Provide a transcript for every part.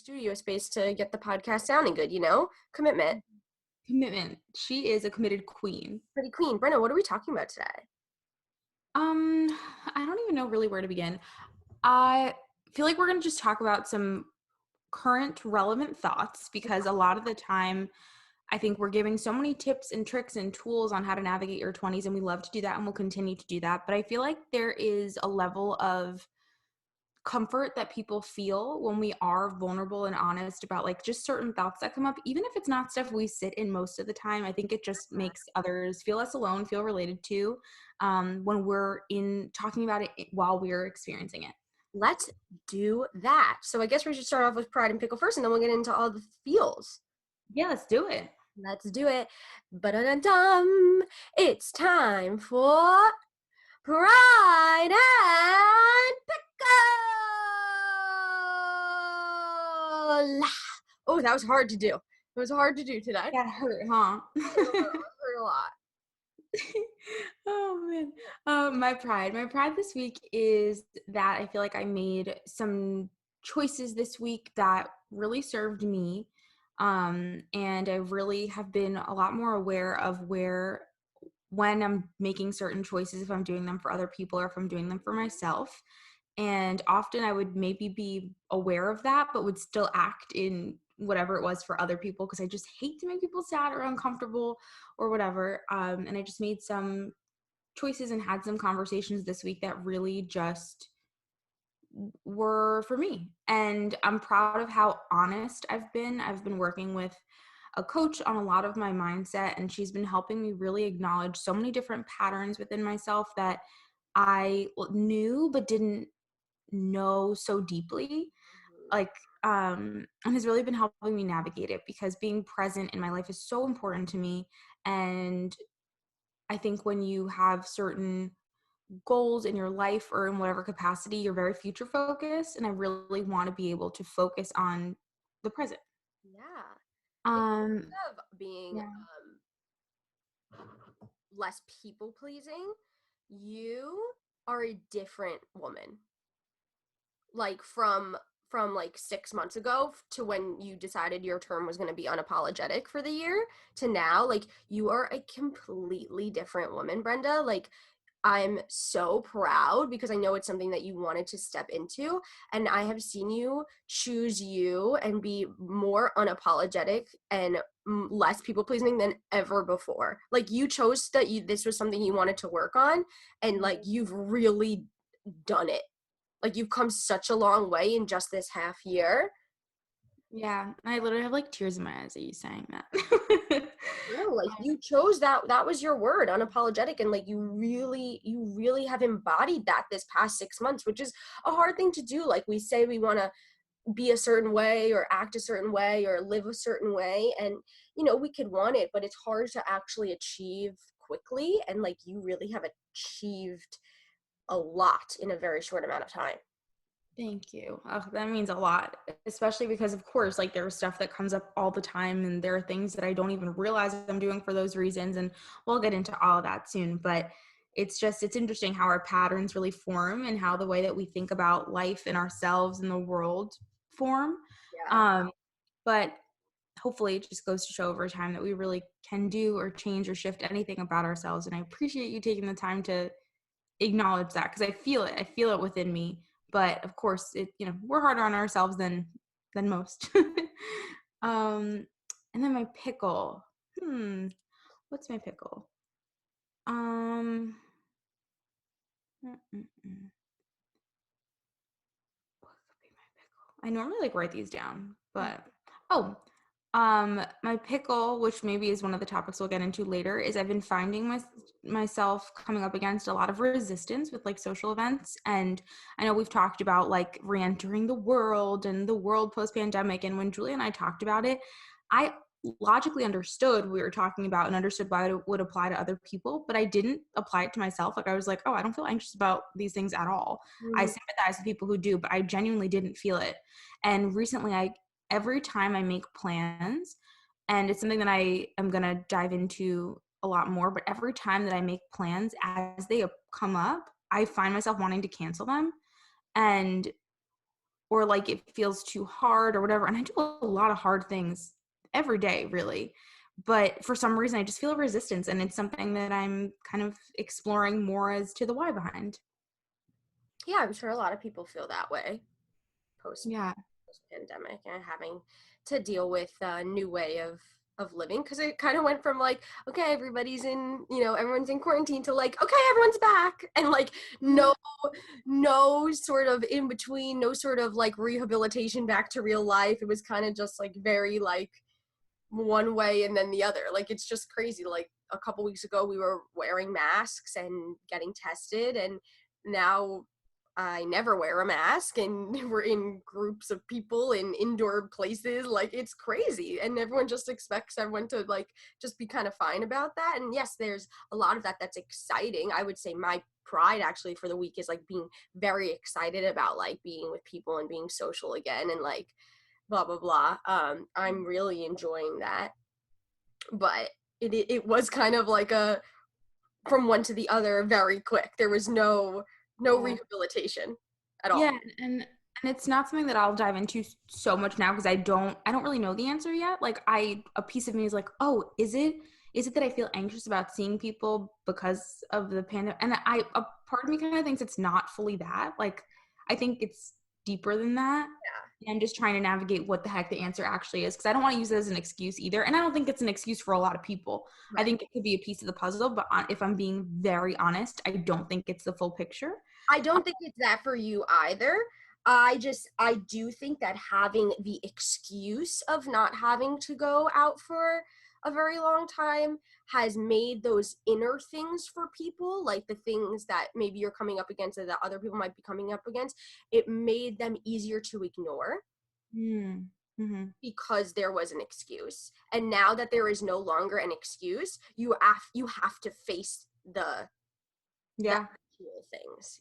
studio space to get the podcast sounding good, Commitment. Commitment. She is a committed queen. Pretty queen. Brenna, what are we talking about today? Um, I don't even know really where to begin. I feel like we're going to just talk about some current relevant thoughts because a lot of the time I think we're giving so many tips and tricks and tools on how to navigate your 20s, and we love to do that and we'll continue to do that. But I feel like there is a level of comfort that people feel when we are vulnerable and honest about like just certain thoughts that come up, even if it's not stuff we sit in most of the time. I think it just makes others feel less alone, feel related to, when we're in talking about it while we're experiencing it. Let's do that. So I guess we should start off with Pride and Pickle first, and then we'll get into all the feels. Yeah, let's do it. Let's do it. Ba-da-da-dum. It's time for Pride and Pickle. Oh, that was hard to do. It was hard to do today. That hurt, huh? It hurt a lot. Oh man. My pride this week is that I feel like I made some choices this week that really served me. And I really have been a lot more aware of when I'm making certain choices, if I'm doing them for other people or if I'm doing them for myself. And often I would maybe be aware of that, but would still act in whatever it was for other people because I just hate to make people sad or uncomfortable or whatever. And I just made some choices and had some conversations this week that really just were for me. And I'm proud of how honest I've been. I've been working with a coach on a lot of my mindset, and she's been helping me really acknowledge so many different patterns within myself that I knew but didn't know so deeply, like and has really been helping me navigate it because being present in my life is so important to me. And I think when you have certain goals in your life or in whatever capacity, you're very future focused, and I really want to be able to focus on the present. Yeah. um Instead of being yeah. less people pleasing, you are a different woman. Like from like 6 months ago to when you decided your term was going to be unapologetic for the year to now, like you are a completely different woman, Brenda. Like I'm so proud because I know it's something that you wanted to step into, and I have seen you choose you and be more unapologetic and less people pleasing than ever before. Like you chose that this was something you wanted to work on, and like you've really done it. Like you've come such a long way in just this half year. Yeah, I literally have like tears in my eyes at you saying that. No, like you chose that was your word, unapologetic, and like you really have embodied that this past 6 months, which is a hard thing to do. Like we say we want to be a certain way or act a certain way or live a certain way, and we could want it, but it's hard to actually achieve quickly, and like you really have achieved a lot in a very short amount of time. Thank you. Oh, that means a lot, especially because, of course, like there's stuff that comes up all the time, and there are things that I don't even realize I'm doing for those reasons. And we'll get into all of that soon. But it's interesting how our patterns really form and how the way that we think about life and ourselves and the world form. Yeah. But hopefully, it just goes to show over time that we really can do or change or shift anything about ourselves. And I appreciate you taking the time to acknowledge that because I feel it. I feel it within me. But of course, we're harder on ourselves than most. And then my pickle. What's my pickle? Mm-mm-mm. What could be my pickle? I normally like write these down, but my pickle, which maybe is one of the topics we'll get into later, is I've been finding myself coming up against a lot of resistance with like social events. And I know we've talked about like re-entering the world and the world post-pandemic. And when Julie and I talked about it, I logically understood what we were talking about and understood why it would apply to other people, but I didn't apply it to myself. Like I was like, oh, I don't feel anxious about these things at all. I sympathize with people who do, but I genuinely didn't feel it. And recently every time I make plans, and it's something that I am going to dive into a lot more, but every time that I make plans as they come up, I find myself wanting to cancel them. And or like it feels too hard or whatever. And I do a lot of hard things every day, really. But for some reason, I just feel resistance. And it's something that I'm kind of exploring more as to the why behind. Yeah, I'm sure a lot of people feel that way post Yeah. pandemic and having to deal with a new way of living, because it kind of went from like, okay, everybody's in, everyone's in quarantine, to like, okay, everyone's back, and like Yeah. no sort of in between, no sort of like rehabilitation back to real life. It was kind of just like very like one way and then the other. Like, it's just crazy. Like, a couple weeks ago we were wearing masks and getting tested, and now I never wear a mask, and we're in groups of people in indoor places. Like, it's crazy, and everyone just expects everyone to like just be kind of fine about that. And yes, there's a lot of that that's exciting. I would say my pride actually for the week is like being very excited about like being with people and being social again, and like blah blah blah. I'm really enjoying that, but it was kind of like a from one to the other very quick. There was no Yeah. rehabilitation at Yeah, all. and it's not something that I'll dive into so much now because I don't really know the answer yet. Like a piece of me is like, "Oh, is it that I feel anxious about seeing people because of the pandemic?" And a part of me kind of thinks it's not fully that. Like I think it's deeper than that. And I'm just trying to navigate what the heck the answer actually is because I don't want to use it as an excuse either. And I don't think it's an excuse for a lot of people. I Right. think it could be a piece of the puzzle, but if I'm being very honest, I don't think it's the full picture. I don't think it's that for you either. I do think that having the excuse of not having to go out for a very long time has made those inner things for people, like the things that maybe you're coming up against or that other people might be coming up against, it made them easier to ignore Mm. Hmm. because there was an excuse. And now that there is no longer an excuse, you have to face the Yeah. actual things.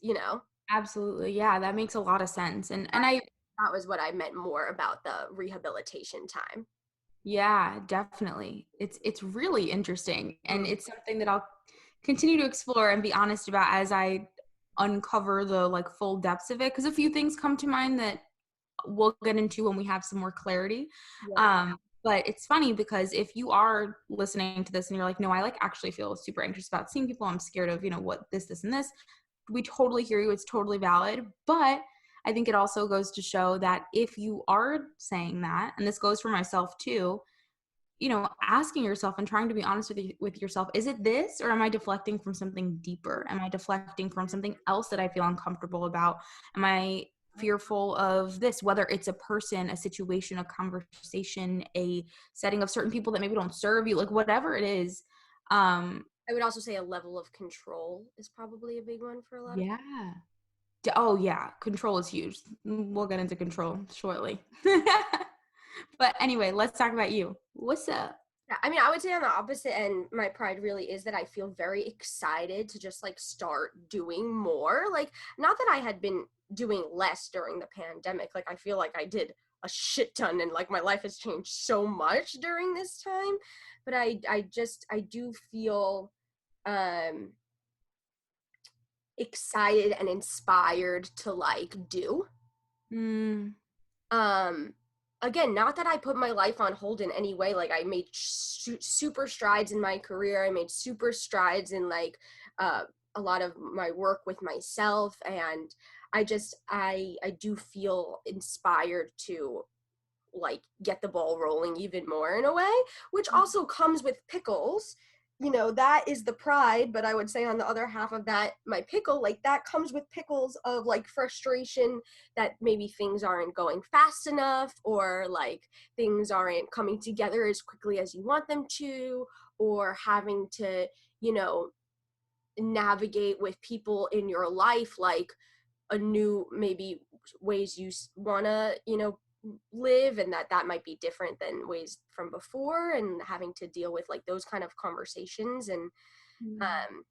Absolutely. Yeah, that makes a lot of sense. And That I that was what I meant more about the rehabilitation time. yeah, definitely. It's really interesting and Mm. it's something that I'll continue to explore and be honest about as I uncover the like full depths of it because a few things come to mind that we'll get into when we have some more clarity. Yeah. But it's funny because if you are listening to this and you're like, no, I like actually feel super anxious about seeing people. I'm scared of, what this and this. We totally hear you. It's totally valid. But I think it also goes to show that if you are saying that, and this goes for myself too, asking yourself and trying to be honest with yourself, is it this or am I deflecting from something deeper? Am I deflecting from something else that I feel uncomfortable about? Am I fearful of this, whether it's a person, a situation, a conversation, a setting of certain people that maybe don't serve you, like whatever it is. I would also say a level of control is probably a big one for a lot of people. Yeah. Oh yeah, control is huge. We'll get into control shortly. But anyway, let's talk about you. What's up? Yeah, I mean, I would say on the opposite end, my pride really is that I feel very excited to just like start doing more. Like, not that I had been doing less during the pandemic. Like, I feel like I did a shit ton, and like my life has changed so much during this time. But I do feel um excited and inspired to like do. Mm, um Again, not that I put my life on hold in any way. Like, I made super strides in my career. I made super strides in like uh a lot of my work with myself, and I do feel inspired to like get the ball rolling even more in a way, which also comes with pickles. That is the pride, but I would say on the other half of that, my pickle, like that comes with pickles of like frustration that maybe things aren't going fast enough, or like things aren't coming together as quickly as you want them to, or having to, you know, navigate with people in your life like a new maybe ways you want to live, and that might be different than ways from before, and having to deal with like those kind of conversations. And mm, um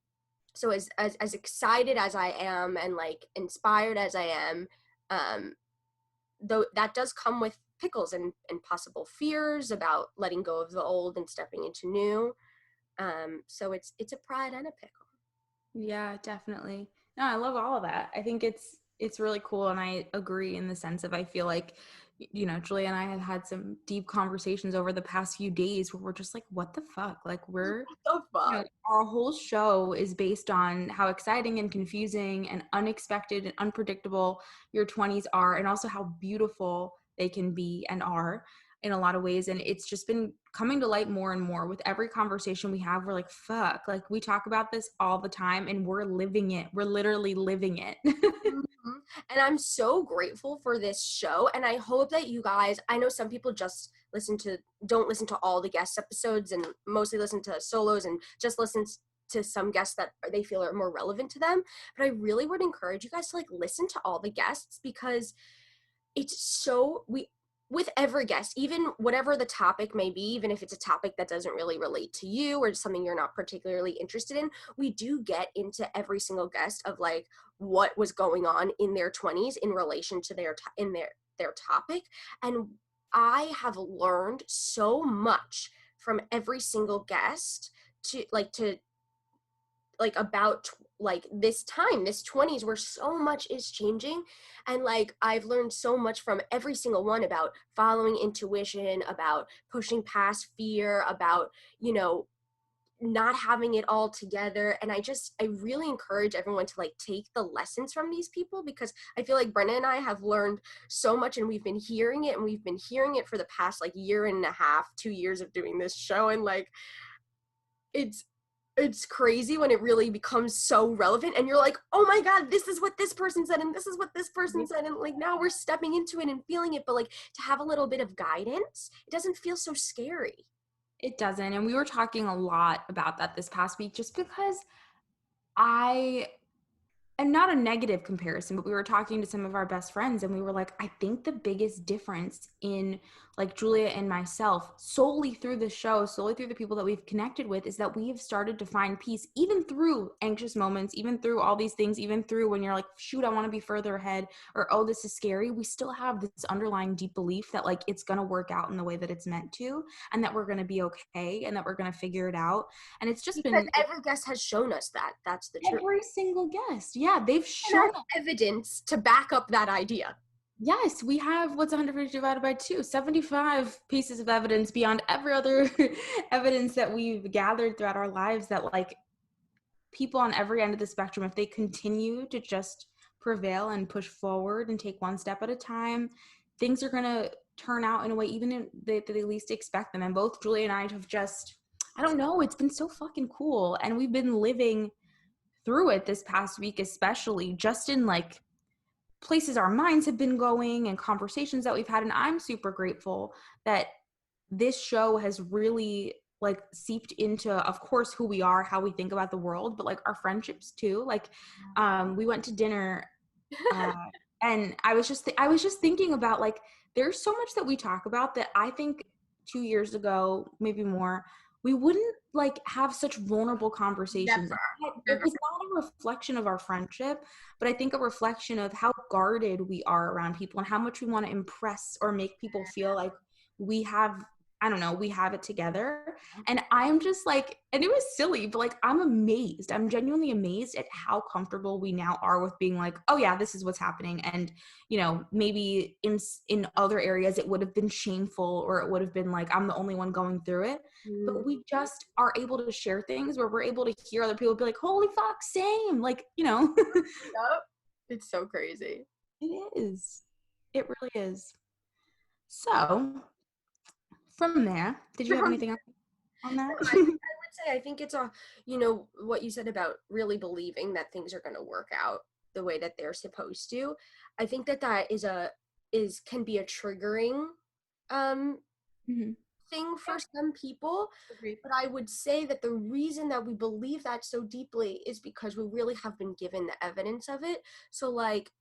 so as excited as I am and like inspired as I am, um though that does come with pickles and possible fears about letting go of the old and stepping into new. So it's a pride and a pickle. yeah, definitely. No, I love all of that. I think it's It's really cool, and I agree in the sense of I feel like, you know, Julia and I have had some deep conversations over the past few days where we're just like, what the fuck? Like The you know, fuck? our whole show is based on how exciting and confusing and unexpected and unpredictable your 20s are, and also how beautiful they can be and are in a lot of ways. And it's just been coming to light more and more with every conversation we have. We're like, fuck, like we talk about this all the time and we're living it. We're literally living it. Mhm. And I'm so grateful for this show. And I hope that you guys, I know some people just don't listen to all the guest episodes and mostly listen to solos and just listen to some guests that they feel are more relevant to them. But I really would encourage you guys to like listen to all the guests because it's so we with every guest, even whatever the topic may be, even if it's a topic that doesn't really relate to you or something you're not particularly interested in, we do get into every single guest of like what was going on in their 20s in relation to their topic. And I have learned so much from every single guest to like about like this time, this 20s where so much is changing. And like I've learned so much from every single one about following intuition, about pushing past fear, about, you know, not having it all together. And I really encourage everyone to like take the lessons from these people because I feel like Brenna and I have learned so much, and we've been hearing it, and we've been hearing it for the past like year and a half, 2 years of doing this show. And like it's it's crazy when it really becomes so relevant and you're like, oh my god, this is what this person said and this is what this person said, and like now we're stepping into it and feeling it. But like to have a little bit of guidance, it doesn't feel so scary. It doesn't. And we were talking a lot about that this past week just because I and not a negative comparison, but we were talking to some of our best friends and we were like, I think the biggest difference in like Julia and myself solely through the show, solely through the people that we've connected with, is that we have started to find peace even through anxious moments, even through all these things, even through when you're like, shoot, I want to be further ahead, or oh, this is scary. We still have this underlying deep belief that like it's going to work out in the way that it's meant to, and that we're going to be okay, and that we're going to figure it out. And it's just Because been every guest has shown us that that's the truth. every single guest. Yeah, they've And shown that's evidence to back up that idea. yes, we have what's 150 divided by 2? 75 pieces of evidence beyond every other evidence that we've gathered throughout our lives that like people on every end of the spectrum, if they continue to just prevail and push forward and take one step at a time, things are going to turn out in a way even in that they least expect them. And both Julie and I have just, I don't know, it's been so fucking cool. And we've been living through it this past week, especially just in like places our minds have been going and conversations that we've had. And I'm super grateful that this show has really like seeped into, of course, who we are, how we think about the world, but like our friendships too. Like we went to dinner uh and I was just thinking about like there's so much that we talk about that I think 2 years ago, maybe more, we wouldn't like have such vulnerable conversations. Never. It's not a reflection of our friendship, but I think a reflection of how guarded we are around people and how much we want to impress or make people feel like we have, I don't know, we have it together. And I'm just like, and it was silly, but like, I'm amazed. I'm genuinely amazed at how comfortable we now are with being like, oh yeah, this is what's happening. And, you know, maybe in other areas it would have been shameful, or it would have been like, I'm the only one going through it. But we just are able to share things where we're able to hear other people be like, holy fuck, same. Like, you know, Yep. It's so crazy. it is. It really is. So from there, did you have anything else on that? I would say I think it's a, you know, what you said about really believing that things are going to work out the way that they're supposed to. I think that that is can be a triggering um Mhm. thing for some people, Agreed. but I would say that the reason that we believe that so deeply is because we really have been given the evidence of it. So like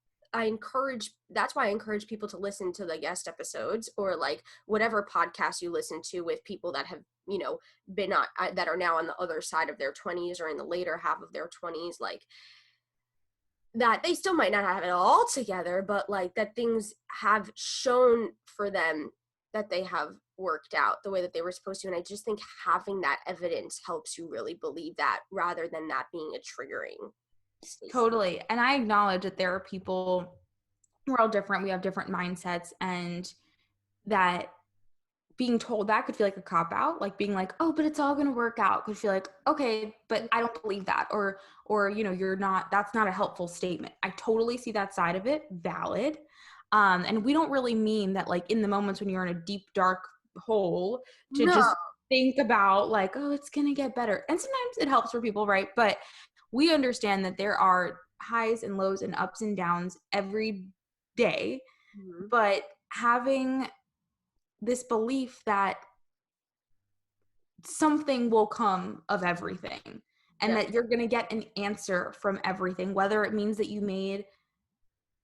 that's why I encourage people to listen to the guest episodes or like whatever podcast you listen to with people that have, you know, been on that are now on the other side of their 20s or in the later half of their 20s, like that they still might not have it all together, but like that things have shown for them that they have worked out the way that they were supposed to. And I just think having that evidence helps you really believe that rather than that being a triggering. Stay safe. Totally. And I acknowledge that there are people, we're all different. We have different mindsets, and that being told that could feel like a cop out, like being like, oh, but it's all going to work out, could feel like, okay, but I don't believe that. Or, you're not, that's not a helpful statement. I totally see that side of it. Valid. And we don't really mean that, like, in the moments when you're in a deep, dark hole, to No. just think about like, oh, it's going to get better. And sometimes it helps for people, right? But we understand that there are highs and lows and ups and downs every day. Mm-hmm. But having this belief that something will come of everything, and Yep. that you're going to get an answer from everything, whether it means that you made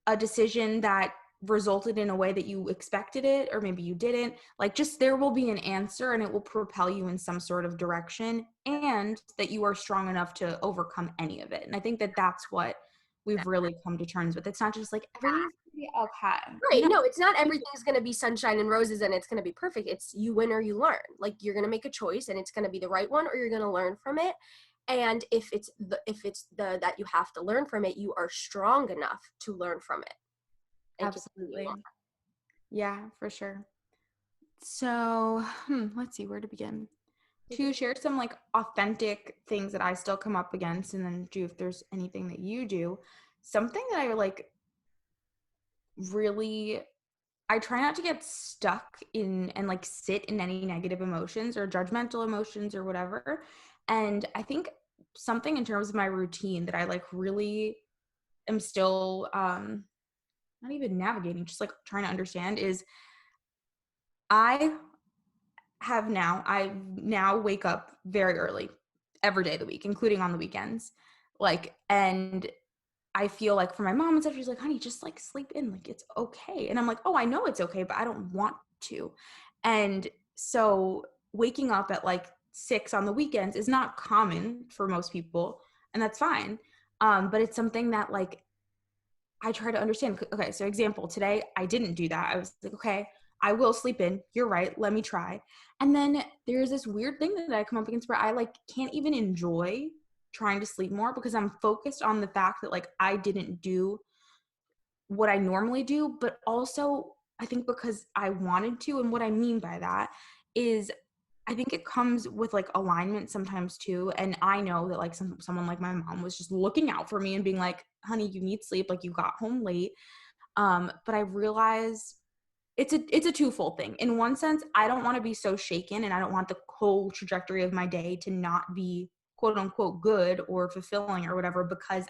a decision that resulted in a way that you expected it, or maybe you didn't, like, just there will be an answer, and it will propel you in some sort of direction, and that you are strong enough to overcome any of it. And I think that that's what we've really come to terms with. It's not just like everything's gonna be okay. Right. No. No, it's not everything's going to be sunshine and roses and it's going to be perfect. It's you win or you learn. Like you're going to make a choice and it's going to be the right one or you're going to learn from it. And if it's the that you have to learn from it, you are strong enough to learn from it and continue Absolutely. on. Yeah, for sure. So, let's see where to begin. To share some like authentic things that I still come up against, and then do if there's anything that you do. Something that I like really, I try not to get stuck in and like sit in any negative emotions or judgmental emotions or whatever. And I think something in terms of my routine that I like really am still not even navigating, just like trying to understand, is I I now wake up very early every day of the week, including on the weekends. Like, and I feel like for my mom and stuff, she's like, honey, just like sleep in, like it's okay. And I'm like, oh, I know it's okay, but I don't want to. And so waking up at like 6 on the weekends is not common for most people, and that's fine. But it's something that like I try to understand. Okay, so example, today I didn't do that. I was like, okay, I will sleep in. You're right. Let me try. And then there's this weird thing that I come up against where I like can't even enjoy trying to sleep more because I'm focused on the fact that like I didn't do what I normally do, but also I think because I wanted to. And what I mean by that is I think it comes with like alignment sometimes too. And I know that like someone like my mom was just looking out for me and being like, honey, you need sleep. Like you got home late. But I realize it's a twofold thing. In one sense, I don't want to be so shaken, and I don't want the whole trajectory of my day to not be quote unquote good or fulfilling or whatever because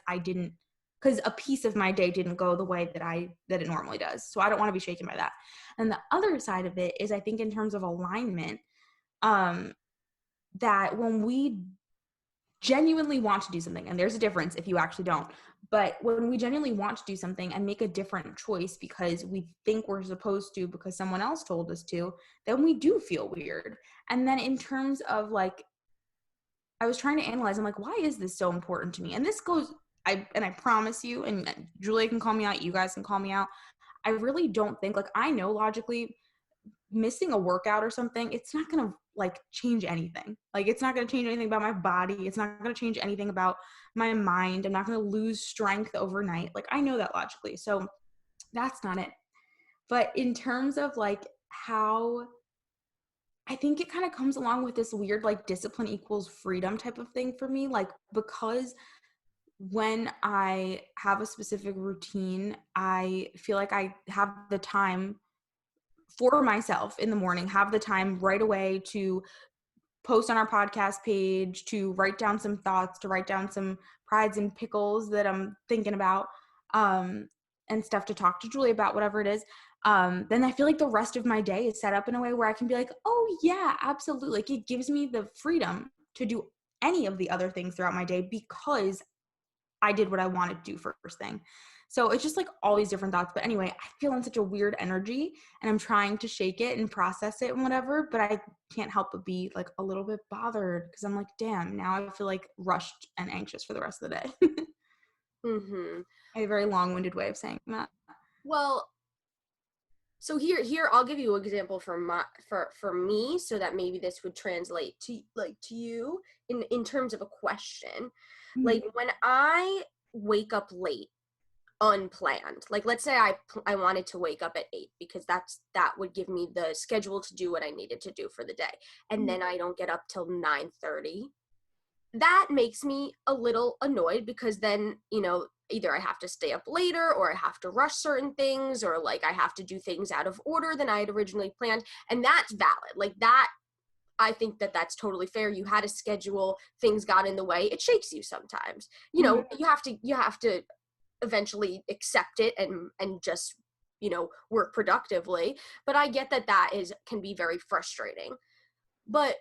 a piece of my day didn't go the way that it normally does. So I don't want to be shaken by that. And the other side of it is I think in terms of alignment, um, that when we genuinely want to do something, and there's a difference if you actually don't, but when we genuinely want to do something and make a different choice because we think we're supposed to because someone else told us to, then we do feel weird. And then in terms of like, I was trying to analyze, I'm like, why is this so important to me? And this goes, I promise you, and Julia can call me out, you guys can call me out, I really don't think, like, I know logically missing a workout or something, it's not going to like change anything. Like it's not going to change anything about my body. It's not going to change anything about my mind. I'm not going to lose strength overnight. Like I know that logically. So that's not it. But in terms of like how I think it kind of comes along with this weird like discipline equals freedom type of thing for me. Like because when I have a specific routine, I feel like I have the time for myself in the morning, have the time right away to post on our podcast page, to write down some thoughts, to write down some prides and pickles that I'm thinking about, and stuff to talk to Julie about, whatever it is. Then I feel like the rest of my day is set up in a way where I can be like, oh yeah, absolutely. Like it gives me the freedom to do any of the other things throughout my day because I did what I wanted to do first thing. So it's just like all these different thoughts. But anyway, I feel in such a weird energy and I'm trying to shake it and process it and whatever, but I can't help but be like a little bit bothered because I'm like, damn, now I feel like rushed and anxious for the rest of the day. Mm-hmm. A very long-winded way of saying that. Well, so here I'll give you an example for me so that maybe this would translate to like to you in terms of a question. Mhm. Like when I wake up late unplanned, like let's say I wanted to wake up at 8 because that would give me the schedule to do what I needed to do for the day, and then I don't get up till 9:30, that makes me a little annoyed because then, either I have to stay up later or I have to rush certain things, or like I have to do things out of order than I had originally planned. And that's valid. Like that, I think that that's totally fair. You had a schedule, things got in the way. It shakes you sometimes. You have to eventually accept it and just, work productively. But I get that can be very frustrating. But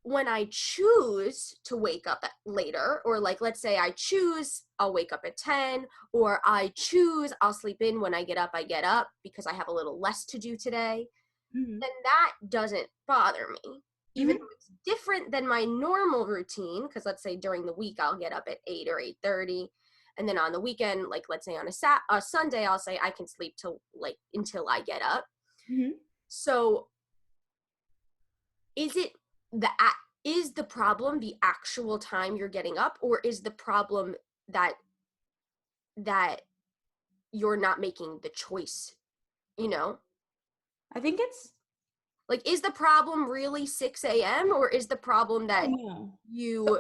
when I choose to wake up later, or like let's say I choose I'll wake up at 10, or I choose I'll sleep in when I get up because I have a little less to do today, Mm-hmm. then that doesn't bother me. Even Mm-hmm. though it's different than my normal routine, because let's say during the week I'll get up at 8 or 8:30, and then on the weekend, like let's say on a Sunday, I'll say I can sleep till like until I get up. Mm-hmm. So is it the is the problem the actual time you're getting up, or is the problem that that you're not making the choice, you know I think it's, like, is the problem really 6 a.m., or is the problem oh that no. you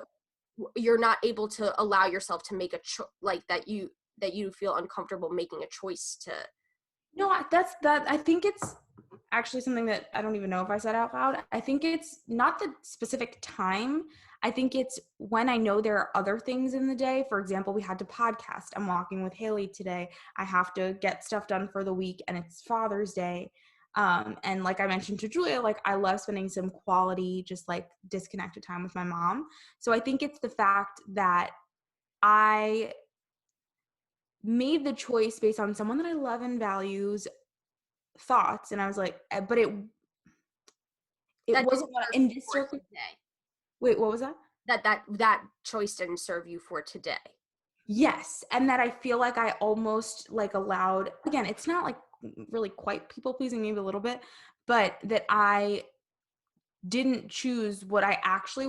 you're not able to allow yourself to make like that you feel uncomfortable making a choice to. No, I think it's actually something that I don't even know if I said out loud. I think it's not the specific time. I think it's when I know there are other things in the day. For example, we had to podcast. I'm walking with Haley today. I have to get stuff done for the week, and it's Father's Day. And like I mentioned to Julia, like I love spending some quality, just like disconnected time with my mom. So I think it's the fact that I made the choice based on someone that I love and values thoughts, and I was like, but it That didn't wasn't what serve in you this for circle. today. Wait, what was that? That choice didn't serve you for today. Yes, and that I feel like I almost like allowed, again, it's not like really quite people pleasing, maybe a little bit, but that I didn't choose what I actually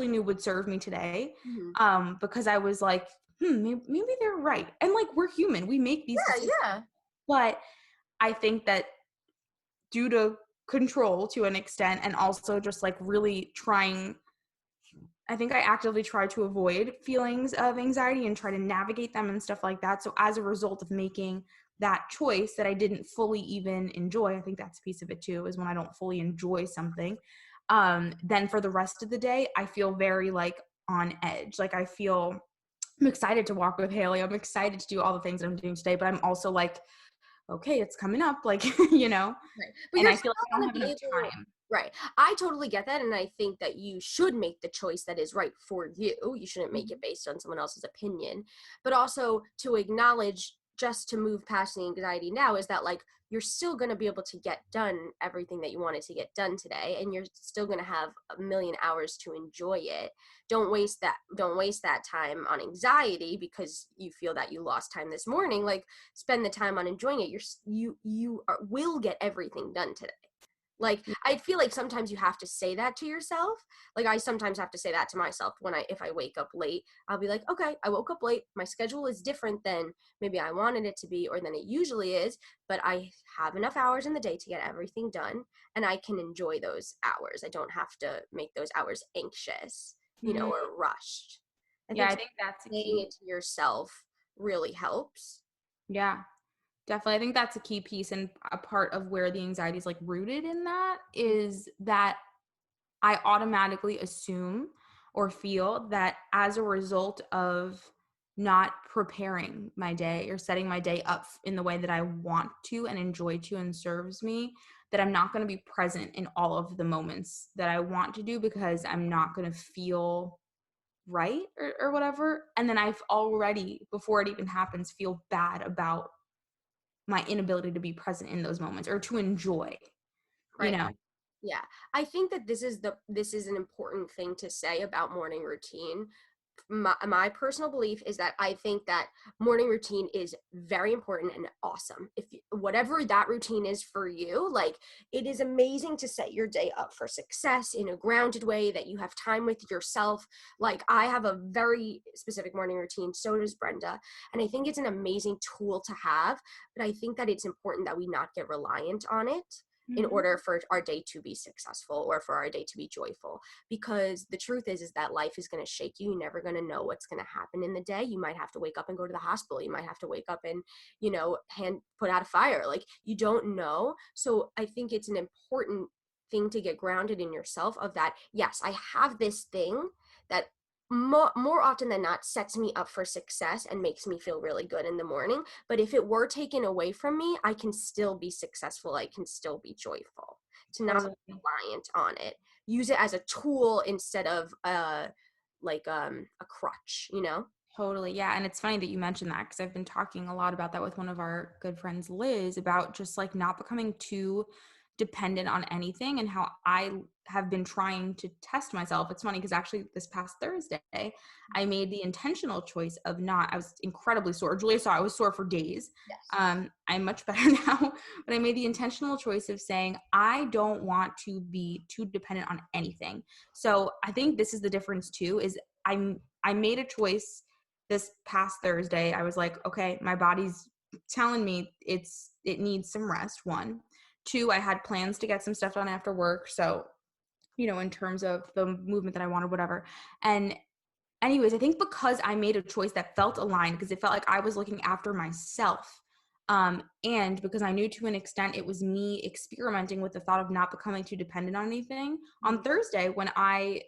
knew would serve me today, Mm-hmm. because I was like, maybe they're right, and like we're human, we make these Yeah, decisions. yeah. But I think that due to control to an extent, and also just like really trying, I think I actively try to avoid feelings of anxiety and try to navigate them and stuff like that. So as a result of making that choice that I didn't fully even enjoy, I think that's a piece of it too, is when I don't fully enjoy something. Then for the rest of the day, I feel very like on edge. Like I'm excited to walk with Haley. I'm excited to do all the things that I'm doing today, but I'm also like, okay, it's coming up, like, Right. But and you're I feel still like I don't going have to be enough able. time. Right. I totally get that. And I think that you should make the choice that is right for you. You shouldn't make it based on someone else's opinion. But also to acknowledge, just to move past the anxiety now, is that like you're still going to be able to get done everything that you wanted to get done today. And you're still going to have a million hours to enjoy it. Don't waste that time on anxiety because you feel that you lost time this morning. Like, spend the time on enjoying it. Will get everything done today. Like, I feel like sometimes you have to say that to yourself. Like, I sometimes have to say that to myself if I wake up late. I'll be like, okay, I woke up late. My schedule is different than maybe I wanted it to be or than it usually is, but I have enough hours in the day to get everything done, and I can enjoy those hours. I don't have to make those hours anxious, Mhm. or rushed. I Yeah, think I think that's a saying key. it to yourself really helps. Yeah. Definitely. I think that's a key piece, and a part of where the anxiety is like rooted in that is that I automatically assume or feel that as a result of not preparing my day or setting my day up in the way that I want to and enjoy to and serves me, that I'm not going to be present in all of the moments that I want to do because I'm not going to feel right, or whatever. And then I've already, before it even happens, feel bad about my inability to be present in those moments or to enjoy, you Right. know? Yeah. I think that this is an important thing to say about morning routine my personal belief is that I think that morning routine is very important and awesome. If whatever that routine is for you, like it is amazing to set your day up for success in a grounded way, that you have time with yourself. Like I have a very specific morning routine, so does Brenda, and I think it's an amazing tool to have, but I think that it's important that we not get reliant on it in order for our day to be successful or for our day to be joyful. Because the truth is that life is going to shake you. You're never going to know what's going to happen in the day. You might have to wake up and go to the hospital. You might have to wake up and, put out a fire. Like you don't know. So I think it's an important thing to get grounded in yourself of that. Yes, I have this thing that more often than not sets me up for success and makes me feel really good in the morning. But if it were taken away from me, I can still be successful. I can still be joyful. To not be reliant on it. Use it as a tool instead of a crutch, Totally. Yeah. And it's funny that you mentioned that because I've been talking a lot about that with one of our good friends, Liz, about just like not becoming too dependent on anything and how I have been trying to test myself. It's funny because actually this past Thursday, I made the intentional choice of I was incredibly sore. Julia saw I was sore for days. Yes. I'm much better now, but I made the intentional choice of saying, I don't want to be too dependent on anything. So I think this is the difference too, is I made a choice this past Thursday. I was like, okay, my body's telling me it needs some rest. 1, 2, I had plans to get some stuff done after work. So, in terms of the movement that I wanted, whatever. And anyways, I think because I made a choice that felt aligned, because it felt like I was looking after myself. And because I knew to an extent it was me experimenting with the thought of not becoming too dependent on anything. On Thursday, when I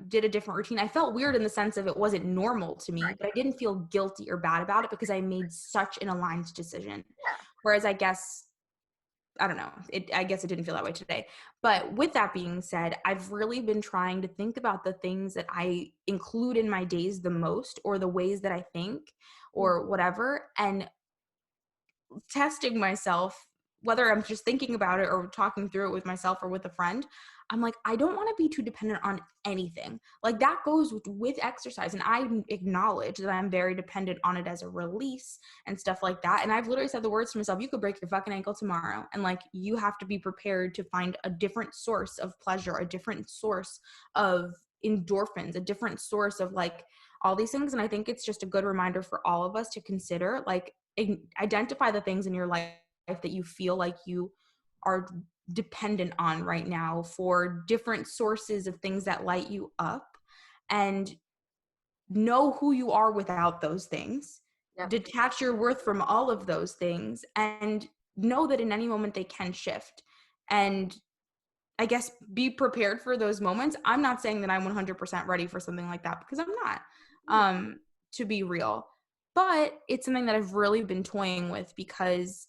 did a different routine, I felt weird in the sense of it wasn't normal to me, but I didn't feel guilty or bad about it because I made such an aligned decision. Yeah. Whereas I guess it didn't feel that way today. But with that being said, I've really been trying to think about the things that I include in my days the most, or the ways that I think or whatever, and testing myself, whether I'm just thinking about it or talking through it with myself or with a friend. I'm like, I don't want to be too dependent on anything. Like that goes with exercise. And I acknowledge that I'm very dependent on it as a release and stuff like that. And I've literally said the words to myself, you could break your fucking ankle tomorrow. And like, you have to be prepared to find a different source of pleasure, a different source of endorphins, a different source of like all these things. And I think it's just a good reminder for all of us to consider, like, identify the things in your life that you feel like you are dependent on right now for different sources of things that light you up, and know who you are without those things. Yep. Detach your worth from all of those things and know that in any moment they can shift. And I guess be prepared for those moments. I'm not saying that I'm 100% ready for something like that because I'm not, to be real. But it's something that I've really been toying with because,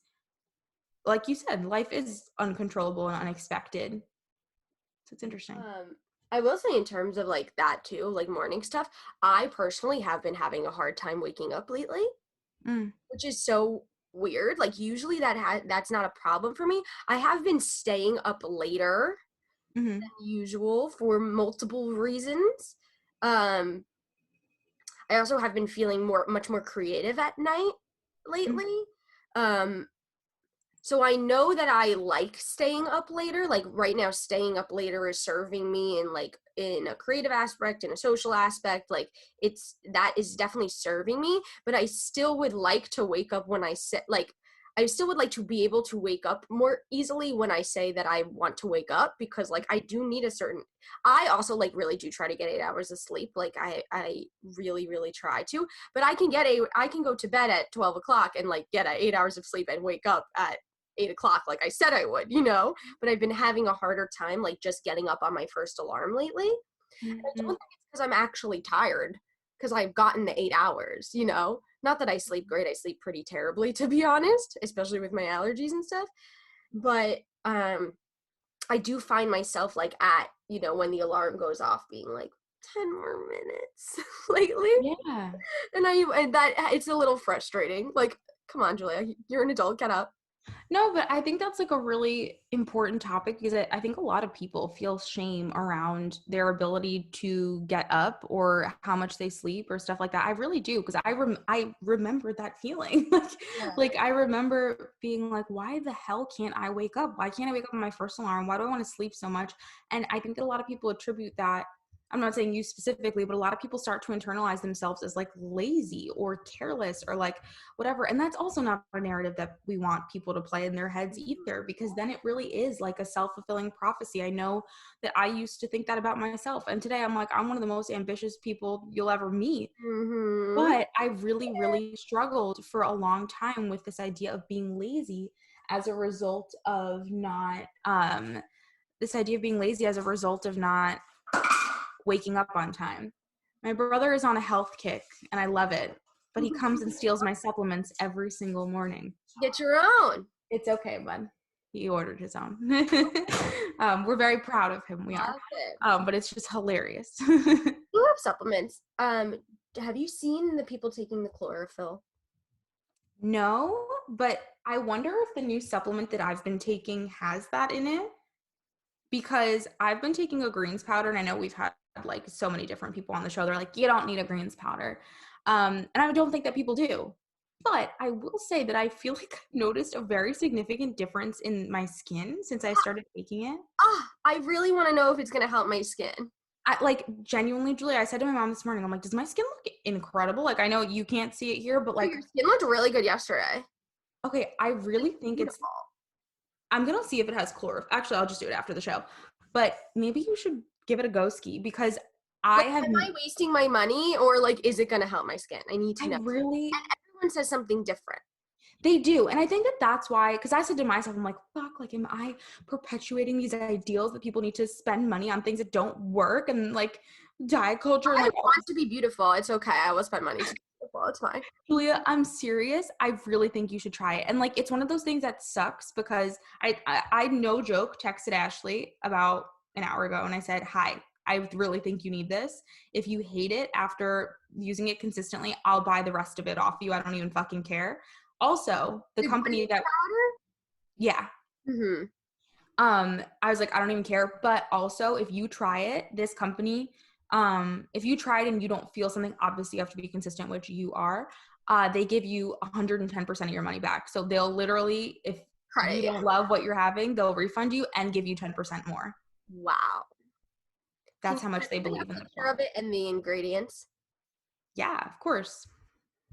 like you said, life is uncontrollable and unexpected. So it's interesting. I will say in terms of like that too, like morning stuff, I personally have been having a hard time waking up lately, which is so weird. Like usually that's not a problem for me. I have been staying up later than usual for multiple reasons. I also have been feeling much more creative at night lately. So I know that I like staying up later. Like right now, staying up later is serving me in a creative aspect, in a social aspect. Like that is definitely serving me, but I still would like to wake up when I still would like to be able to wake up more easily when I say that I want to wake up, because like I do need I also like really do try to get 8 hours of sleep. Like I really, really try to, but I can go to bed at 12 o'clock and like get 8 hours of sleep and wake up at 8 o'clock like I said I would, but I've been having a harder time like just getting up on my first alarm lately. And I don't think it's because I'm actually tired, because I've gotten the 8 hours, Not that I sleep great. I sleep pretty terribly, to be honest, especially with my allergies and stuff. But I do find myself like at, when the alarm goes off being like 10 more minutes lately. Yeah. And that it's a little frustrating. Like, come on, Julia, you're an adult, get up. No, but I think that's like a really important topic because I think a lot of people feel shame around their ability to get up or how much they sleep or stuff like that. I really do because I remember that feeling. Yeah. Like I remember being like, why the hell can't I wake up? Why can't I wake up on my first alarm? Why do I want to sleep so much? And I think that a lot of people attribute that. I'm not saying you specifically, but a lot of people start to internalize themselves as like lazy or careless or like whatever. And that's also not a narrative that we want people to play in their heads either, because then it really is like a self-fulfilling prophecy. I know that I used to think that about myself. And today I'm like, I'm one of the most ambitious people you'll ever meet. Mm-hmm. But I really, really struggled for a long time with this idea of being lazy as a result of not, this idea of being lazy as a result of not waking up on time. My brother is on a health kick and I love it, but he comes and steals my supplements every single morning. Get your own. It's okay, bud. He ordered his own. We're very proud of him. We are. Love it. But it's just hilarious. You have supplements. Have you seen the people taking the chlorophyll? No, but I wonder if the new supplement that I've been taking has that in it, because I've been taking a greens powder, and I know we've had like so many different people on the show. They're like, you don't need a greens powder. And I don't think that people do. But I will say that I feel like I've noticed a very significant difference in my skin since I started taking it. I really want to know if it's going to help my skin. I like genuinely, Julia, I said to my mom this morning, I'm like, does my skin look incredible? Like, I know you can't see it here, but like, Your skin looked really good yesterday. okay, I really think Beautiful. I'm going to see if it has chlorophyll. Actually, I'll just do it after the show. But maybe you should give it a go ski, because I have. Am I wasting my money, or like, is it going to help my skin? I need to know. Really. And everyone says something different. They do. And I think that that's why, because I said to myself, I'm like, fuck, like, am I perpetuating these ideals that people need to spend money on things that don't work, and like diet culture? And, I like, want to be beautiful. It's okay. I will spend money to be beautiful. It's fine. Julia, I'm serious. I really think you should try it. And like, it's one of those things that sucks because I no joke texted Ashley about an hour ago and I said, hi, I really think you need this. If you hate it after using it consistently, I'll buy the rest of it off you. I don't even fucking care. Also, the company that, yeah. Mm-hmm. I was like, I don't even care. But also, if you try it, this company, if you try it and you don't feel something, obviously you have to be consistent, which you are. They give you 110% of your money back. So they'll literally, if you don't love what you're having, they'll refund you and give you 10% more. Wow. That's how much they believe in the picture of it and the ingredients. Yeah, of course.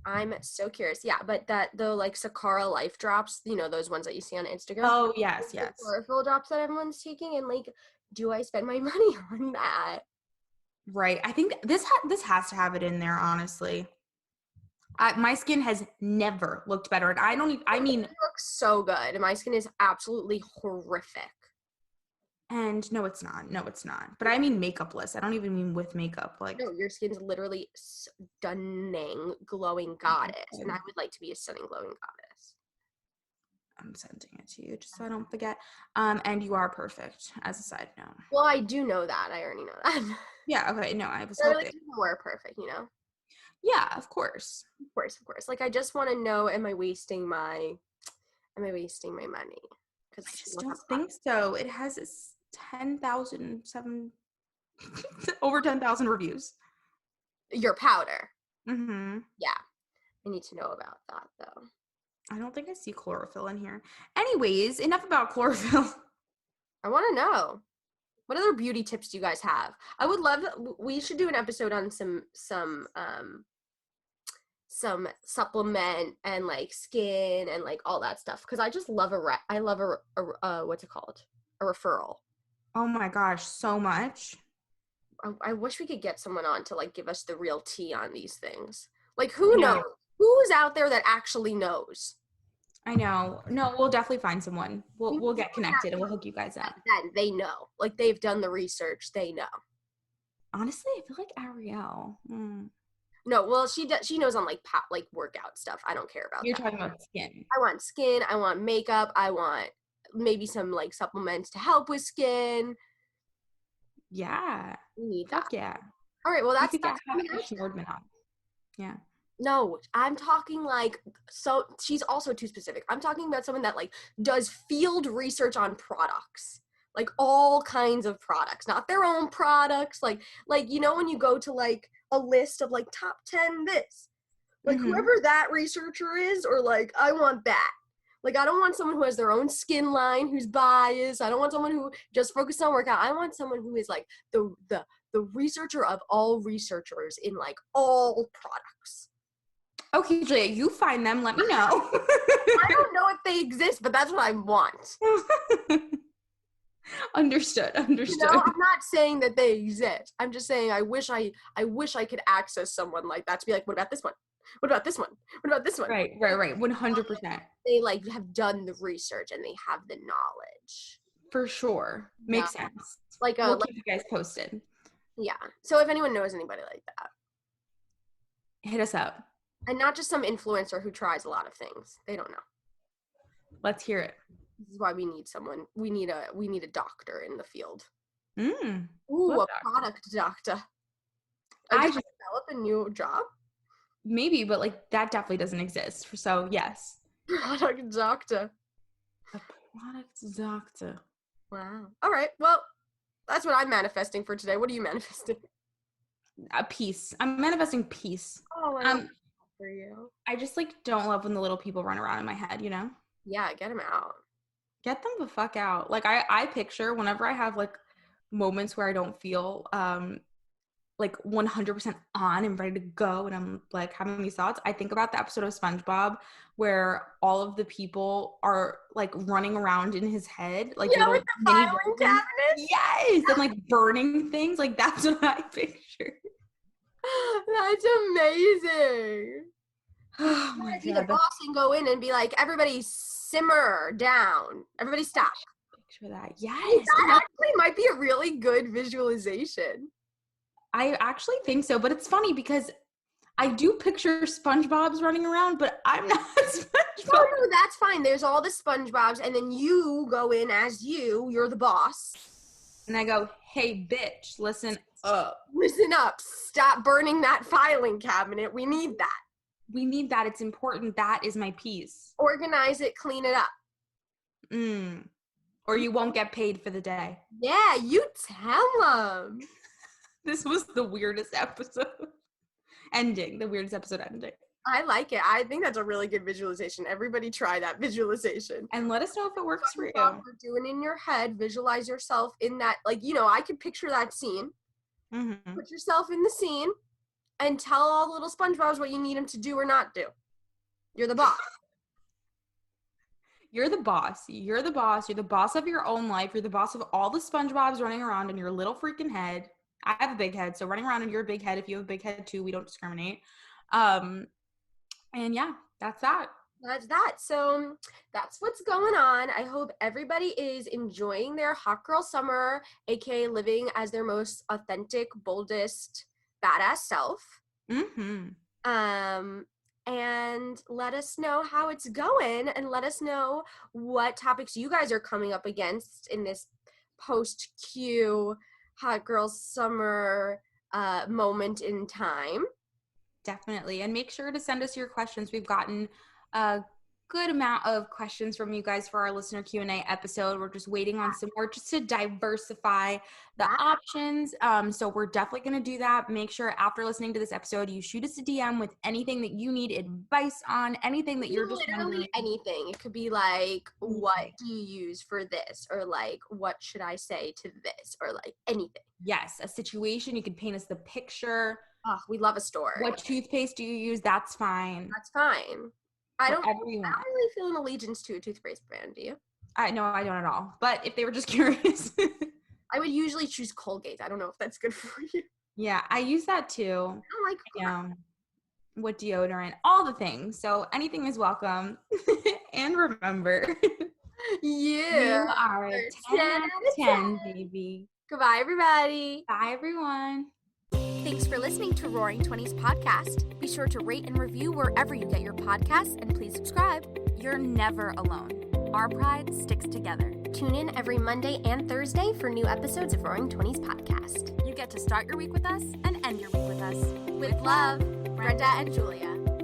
I'm so curious. Yeah, but the like Sakara Life Drops, you know, those ones that you see on Instagram. Oh, yes, The yes. chlorophyll drops that everyone's taking, and like, do I spend my money on that? Right. I think this has to have it in there, honestly. My skin has never looked better, and I mean, it looks so good, and my skin is absolutely horrific. And no, it's not. No, it's not. But I mean makeupless. I don't even mean with makeup. Like, no, your skin's literally stunning, glowing goddess, and I would like to be a stunning, glowing goddess. I'm sending it to you just so I don't forget. And you are perfect, as a side note. Well, I do know that. I already know that. Yeah. Okay. No, I was Or hoping. like, we're perfect, you know. Yeah, of course. Of course, of course. Like, I just want to know, am I wasting my money? Because I just don't think so. It has 10,007 over 10,000 reviews. Your powder. Mm-hmm. Yeah, I need to know about that though. I don't think I see chlorophyll in here. Anyways, enough about chlorophyll. I want to know, what other beauty tips do you guys have? I would love. We should do an episode on some supplement and like skin and like all that stuff, because I just love I love a what's it called, a referral. Oh my gosh, so much. I wish we could get someone on to like give us the real tea on these things. Like, who knows? Who's out there that actually knows? I know. No, we'll definitely find someone. We'll get connected and we'll hook you guys up. Then they know. Like, they've done the research. They know. Honestly, I feel like Ariel. No, well, she does. She knows on like workout stuff. I don't care about. You're talking about skin. I want skin. I want makeup. I want maybe some like supplements to help with skin. Yeah. We need Fuck that. yeah. All right. Well, that's Nordman on. Yeah. No, I'm talking like, so she's also too specific. I'm talking about someone that like does field research on products, like all kinds of products, not their own products. Like you know when you go to like a list of like top 10 this, like whoever that researcher is, or like I want that. Like I don't want someone who has their own skin line, who's biased. I don't want someone who just focuses on workout. I want someone who is like the researcher of all researchers in like all products. Okay, Julia, you find them. Let me know. I don't know if they exist, but that's what I want. Understood. You know, I'm not saying that they exist. I'm just saying I wish I could access someone like that to be like, what about this one? What about this one? What about this one? Right. 100%. They like have done the research and they have the knowledge. For sure. Makes sense. Like we'll keep you guys posted. Yeah. So if anyone knows anybody like that, hit us up. And not just some influencer who tries a lot of things. They don't know. Let's hear it. This is why we need someone. We need a doctor in the field. Ooh, a product doctor. I just develop a new job. Maybe, but like that definitely doesn't exist. So yes. Product doctor. A product doctor. Wow. All right. Well, that's what I'm manifesting for today. What are you manifesting? A peace. I'm manifesting peace. Oh, for you. I just like don't love when the little people run around in my head, you know? Yeah, get them out. Get them the fuck out. Like I picture whenever I have like moments where I don't feel like 100% on and ready to go and I'm like having these thoughts, I think about the episode of SpongeBob where all of the people are like running around in his head, like with the filing cabinet. Yes, and like burning things. Like that's what I picture. That's amazing. Oh my God. Be the boss and go in and be like, everybody simmer down. Everybody stop. Picture that. Yes. That actually might be a really good visualization. I actually think so, but it's funny because I do picture SpongeBob's running around, but I'm not SpongeBob. No, that's fine. There's all the SpongeBobs, and then you go in as you're the boss. And I go, hey, bitch, listen up. Listen up. Stop burning that filing cabinet. We need that. We need that. It's important. That is my piece. Organize it, clean it up. Or you won't get paid for the day. Yeah, you tell them. This was the weirdest episode ending. The weirdest episode ending. I like it. I think that's a really good visualization. Everybody try that visualization. And let us know if it works for you. Do it in your head. Visualize yourself in that. Like, you know, I could picture that scene. Mm-hmm. Put yourself in the scene and tell all the little SpongeBobs what you need them to do or not do. You're the boss. You're the boss. You're the boss. You're the boss of your own life. You're the boss of all the SpongeBobs running around in your little freaking head. I have a big head, so running around in your big head. If you have a big head too, we don't discriminate. And yeah, that's that. That's that. So that's what's going on. I hope everybody is enjoying their hot girl summer, aka living as their most authentic, boldest, badass self. Mm-hmm. And let us know how it's going, and let us know what topics you guys are coming up against in this post-Q hot girl summer moment in time. Definitely. And make sure to send us your questions. We've gotten a good amount of questions from you guys for our listener Q&A episode. We're just waiting on some more just to diversify the options. So we're definitely going to do that. Make sure after listening to this episode, you shoot us a DM with anything that you need advice on, anything that you're just literally anything. It could be like, what do you use for this? Or like, what should I say to this? Or like anything. Yes, a situation. You could paint us the picture. Oh, we love a story. What toothpaste do you use? That's fine. That's fine. I don't really feel an allegiance to a toothpaste brand, do you? I don't at all. But if they were just curious. I would usually choose Colgate. I don't know if that's good for you. Yeah, I use that too. I don't like what deodorant, all the things. So anything is welcome. And remember, you are a 10 out of 10, baby. Goodbye, everybody. Bye, everyone. Thanks for listening to Roaring 20s Podcast. Be sure to rate and review wherever you get your podcasts, and please subscribe. You're never alone. Our pride sticks together. Tune in every Monday and Thursday for new episodes of Roaring 20s Podcast. You get to start your week with us and end your week with us. With love. Brenda and Julia.